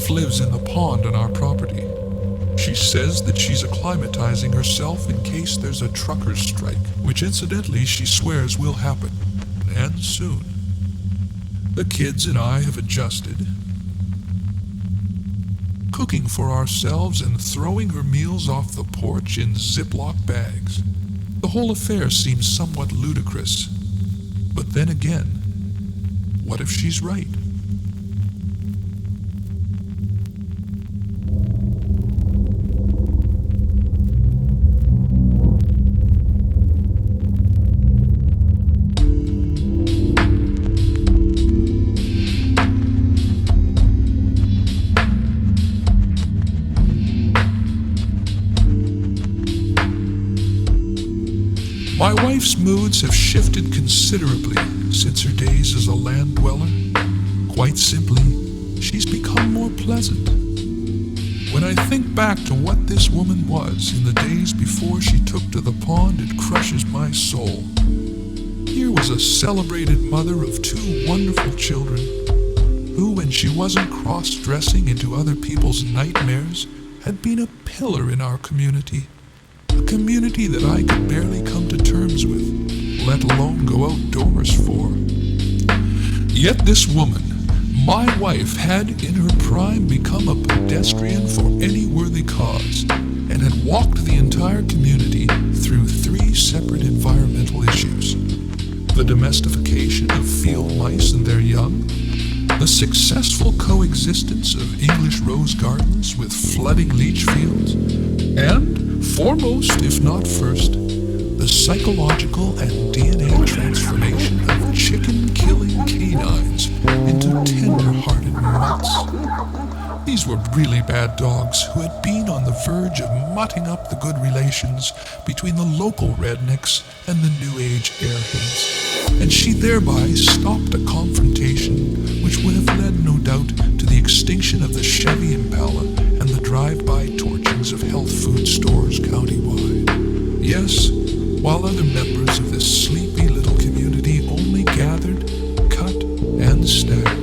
wife lives in the pond on our property. She says that she's acclimatizing herself in case there's a truckers' strike, which incidentally she swears will happen, and soon. The kids and I have adjusted, cooking for ourselves and throwing her meals off the porch in Ziploc bags. The whole affair seems somewhat ludicrous, but then again, what if she's right? My wife's moods have shifted considerably since her days as a land dweller. Quite simply, she's become more pleasant. When I think back to what this woman was in the days before she took to the pond, it crushes my soul. Here was a celebrated mother of 2 wonderful children, who, when she wasn't cross-dressing into other people's nightmares, had been a pillar in our community. A community that I could barely come to terms with, let alone go outdoors for. Yet this woman, my wife, had in her prime become a pedestrian for any worthy cause, and had walked the entire community through 3 separate environmental issues: the domestication of field mice and their young, the successful coexistence of English rose gardens with flooding leach fields, and, foremost, if not first, the psychological and DNA transformation of chicken-killing canines into tender-hearted mutts. These were really bad dogs who had been on the verge of mudding up the good relations between the local rednecks and the New Age airheads, and she thereby stopped a confrontation which would have led, no doubt, to the extinction of the Chevy Impala and the drive-by torchings of health food stores countywide. Yes, while other members of this sleepy little community only gathered, cut, and stacked,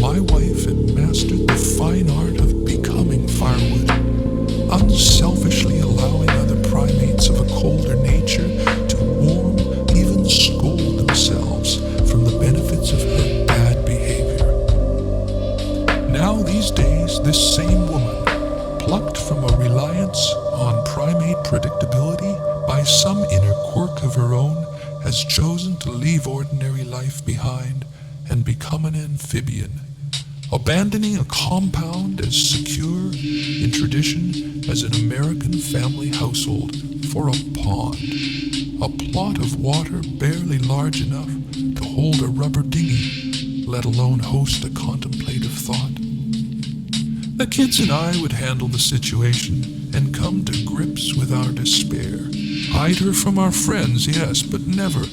my wife had mastered the fine art of becoming firewood, unselfishly allowing other primates of a colder nature to warm, even scold themselves from the benefits of her bad behavior. Now these days, this same woman, plucked from a reliance on primate predictability by some inner quirk of her own, has chosen to leave ordinary life behind and become an amphibian, abandoning a compound as secure in tradition as an American family household for a pond, a plot of water barely large enough to hold a rubber dinghy, let alone host a contemplative thought. The kids and I would handle the situation and come to grips with our despair. Hide her from our friends, yes, but never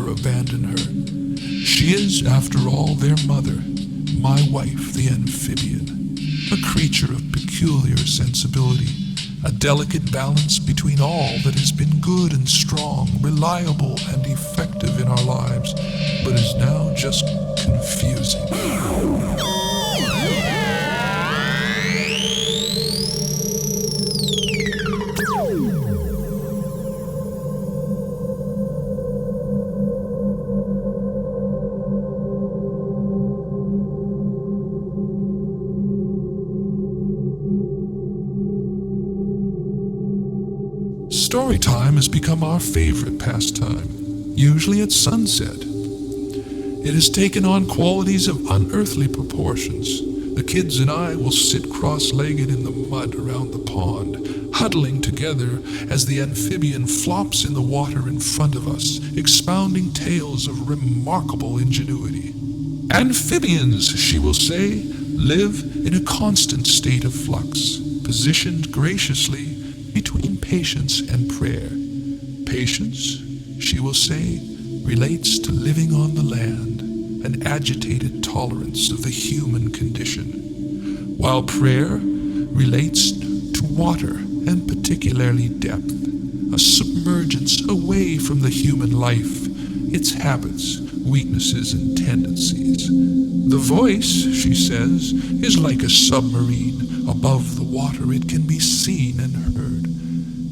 abandon her. She is, after all, their mother, my wife, the amphibian, a creature of peculiar sensibility, a delicate balance between all that has been good and strong, reliable and effective in our lives, but is now just confusing. Story time has become our favorite pastime, usually at sunset. It has taken on qualities of unearthly proportions. The kids and I will sit cross-legged in the mud around the pond, huddling together as the amphibian flops in the water in front of us, expounding tales of remarkable ingenuity. Amphibians, she will say, live in a constant state of flux, positioned graciously between patience and prayer. Patience, she will say, relates to living on the land, an agitated tolerance of the human condition, while prayer relates to water and particularly depth, a submergence away from the human life, its habits, weaknesses and tendencies. The voice, she says, is like a submarine. Above the water it can be seen and heard,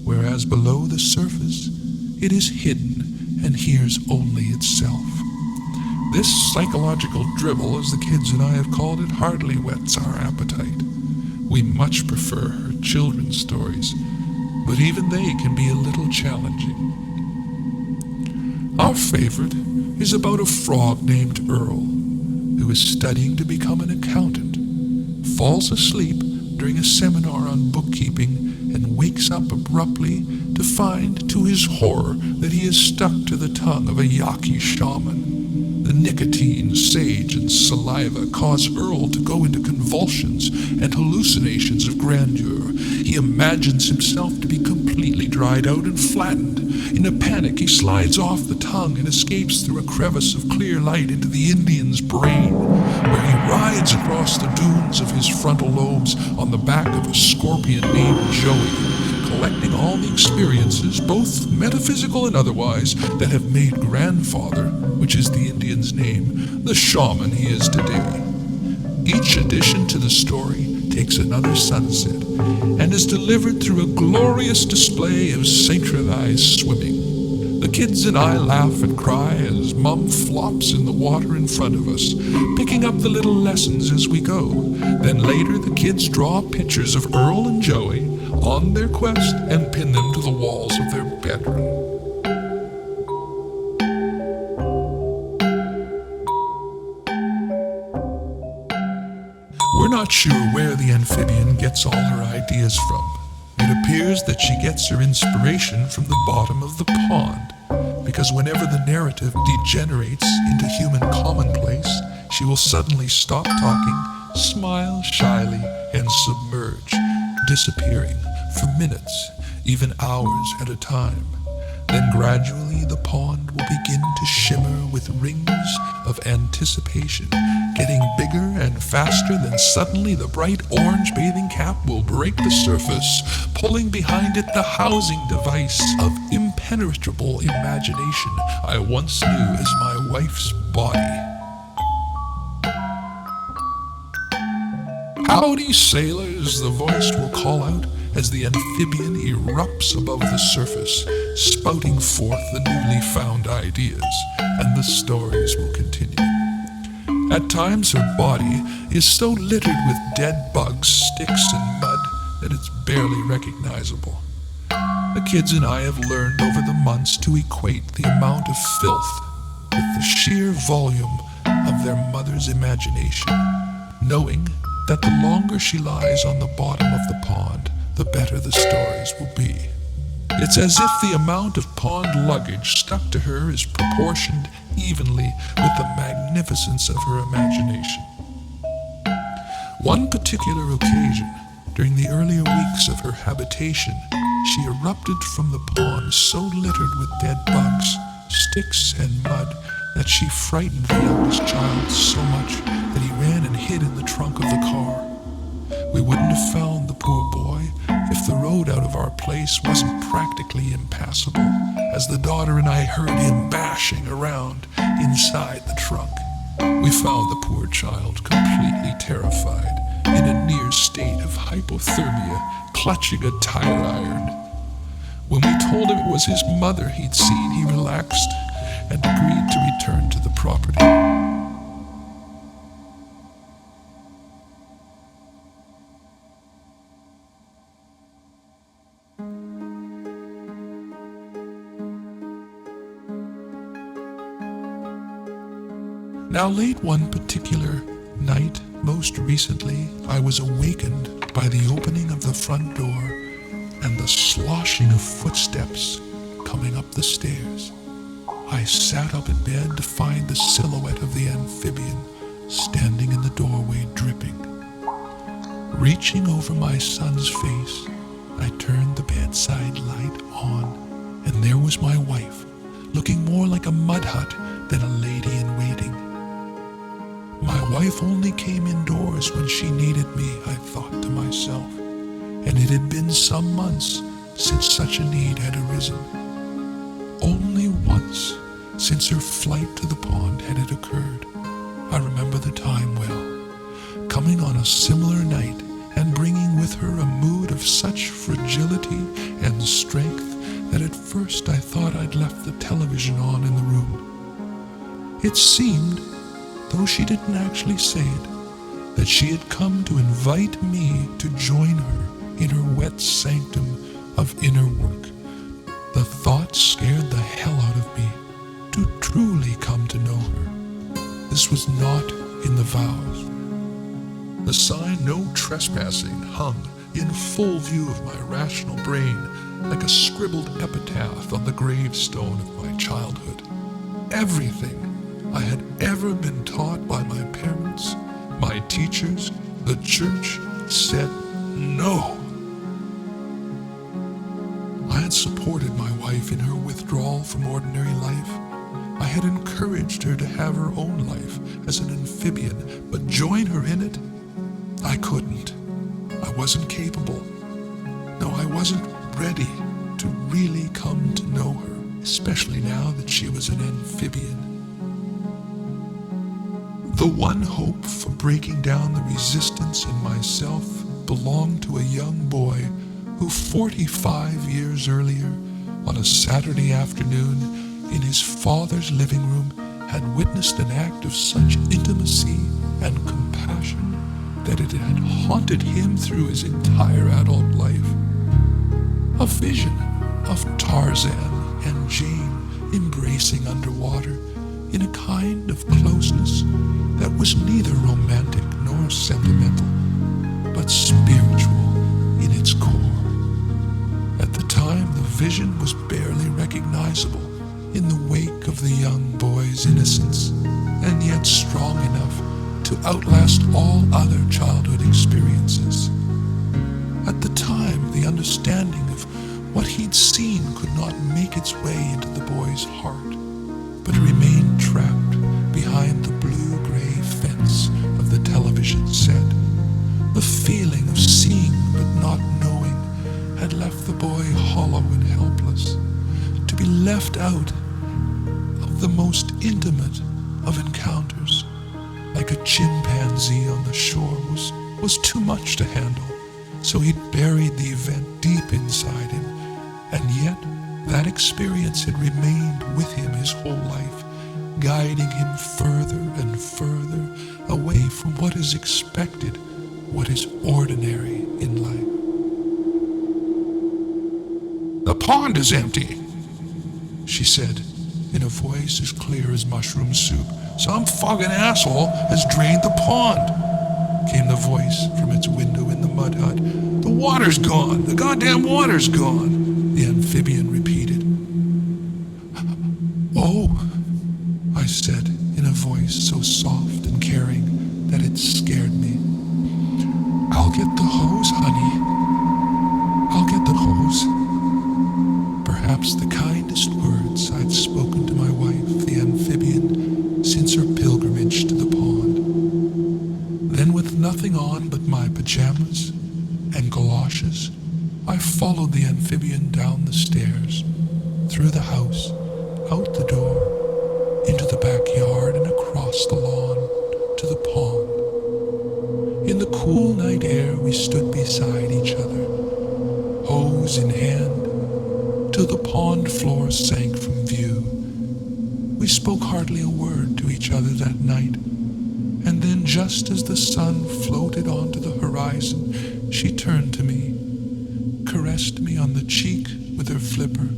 whereas below the surface it is hidden and hears only itself. This psychological dribble, as the kids and I have called it, hardly whets our appetite. We much prefer her children's stories, but even they can be a little challenging. Our favorite is about a frog named Earl, who is studying to become an accountant, falls asleep during a seminar on bookkeeping, and wakes up abruptly to find, to his horror, that he is stuck to the tongue of a Yaqui shaman. The nicotine, sage, and saliva cause Earl to go into convulsions and hallucinations of grandeur. He imagines himself to be completely dried out and flattened. In a panic, he slides off the tongue and escapes through a crevice of clear light into the Indian's brain, where he rides across the dunes of his frontal lobes on the back of a scorpion named Joey, collecting all the experiences, both metaphysical and otherwise, that have made Grandfather, which is the Indian's name, the shaman he is today. Each addition to the story takes another sunset and is delivered through a glorious display of synchronized swimming. The kids and I laugh and cry as Mum flops in the water in front of us, picking up the little lessons as we go. Then later the kids draw pictures of Earl and Joey on their quest and pin them to the walls of their bedroom. We're not sure where the amphibian gets all her ideas from. It appears that she gets her inspiration from the bottom of the pond, because whenever the narrative degenerates into human commonplace, she will suddenly stop talking, smile shyly, and submerge, disappearing for minutes, even hours at a time. Then gradually the pond will begin to shimmer with rings of anticipation, getting bigger and faster. Then suddenly the bright orange bathing cap will break the surface, pulling behind it the housing device of impenetrable imagination I once knew as my wife's body. "Howdy, sailors," the voice will call out as the amphibian erupts above the surface, spouting forth the newly found ideas, and the stories will continue. At times her body is so littered with dead bugs, sticks, and mud that it's barely recognizable. The kids and I have learned over the months to equate the amount of filth with the sheer volume of their mother's imagination, knowing that the longer she lies on the bottom of the pond, the better the stories will be. It's as if the amount of pond luggage stuck to her is proportioned evenly with the magnificence of her imagination. One particular occasion, during the earlier weeks of her habitation, she erupted from the pond so littered with dead bugs, sticks, and mud that she frightened the youngest child so much that he ran and hid in the trunk of the car. We wouldn't have found the poor boy if the road out of our place wasn't practically impassable, as the daughter and I heard him bashing around inside the trunk. We found the poor child completely terrified, in a near state of hypothermia, clutching a tire iron. When we told him it was his mother he'd seen, he relaxed and agreed to return to the property. Now late one particular night, most recently, I was awakened by the opening of the front door and the sloshing of footsteps coming up the stairs. I sat up in bed to find the silhouette of the amphibian standing in the doorway, dripping. Reaching over my son's face, I turned the bedside light on, and there was my wife, looking more like a mud hut than a lady in waiting. My wife only came indoors when she needed me, I thought to myself, and it had been some months since such a need had arisen. Only once, since her flight to the pond had it occurred. I remember the time well, coming on a similar night and bringing with her a mood of such fragility and strength that at first I thought I'd left the television on in the room. It seemed, though she didn't actually say it, that she had come to invite me to join her in her wet sanctum of inner work. The thought scared the hell out of me to truly come to know her. This was not in the vows. The sign "No Trespassing" hung in full view of my rational brain like a scribbled epitaph on the gravestone of my childhood. Everything I had ever been taught by my parents, my teachers, the church, said no. I had supported my wife in her withdrawal from ordinary life. I had encouraged her to have her own life as an amphibian, but join her in it? I couldn't. I wasn't capable. No, I wasn't ready to really come to know her, especially now that she was an amphibian. The one hope for breaking down the resistance in myself belonged to a young boy who 45 years earlier, on a Saturday afternoon, in his father's living room, had witnessed an act of such intimacy and compassion that it had haunted him through his entire adult life. A vision of Tarzan and Jane embracing underwater in a kind of closeness that was neither romantic nor sentimental, but spiritual in its core. At the time, the vision was barely recognizable in the wake of the young boy's innocence, and yet strong enough to outlast all other childhood experiences. At the time, the understanding of what he'd seen could not make its way into the boy's heart, but remained trapped behind the blue-gray fence of the television set. The feeling of seeing but not knowing had left the boy hollow and helpless. To be left out of the most intimate of encounters, like a chimpanzee on the shore, was too much to handle. So he'd buried the event deep inside him, and yet that experience had remained with him his whole life, guiding him further and further away from what is expected, what is ordinary in life. "The pond is empty," she said, in a voice as clear as mushroom soup. "Some fucking asshole has drained the pond," came the voice from its window in the mud hut. "The water's gone. The goddamn water's gone," the amphibian repeated. "Oh," I said in a voice so soft and caring that it scared me. "I'll get the hose, honey. I'll get the hose." Perhaps the kindest words I'd spoken to my wife, the amphibian, since her pilgrimage to the pond. Then, with nothing on but my pajamas and galoshes, I followed the amphibian down the stairs, through the house, out the door, into the backyard and across the lawn to the pond. In the cool night air, we stood beside each other, hose in hand, till the pond floor sank from view. We spoke hardly a word to each other that night, and then just as the sun floated onto the horizon, she turned to me, caressed me on the cheek with her flipper,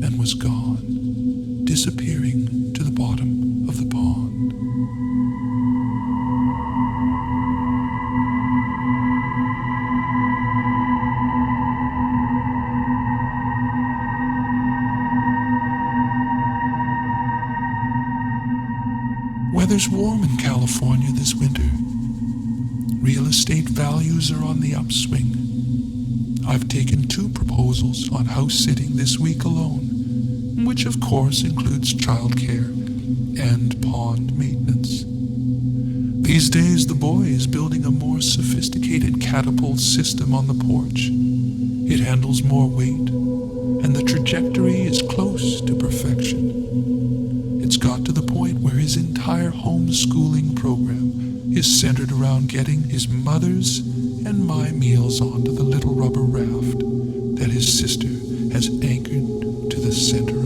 and was gone, disappearing to the bottom of the pond. Weather's warm in California this winter. Real estate values are on the upswing. I've taken 2 proposals on house sitting this week alone, which of course includes childcare and pond maintenance. These days, the boy is building a more sophisticated catapult system on the porch. It handles more weight, and the trajectory is close to perfection. It his entire homeschooling program is centered around getting his mother's and my meals onto the little rubber raft that his sister has anchored to the center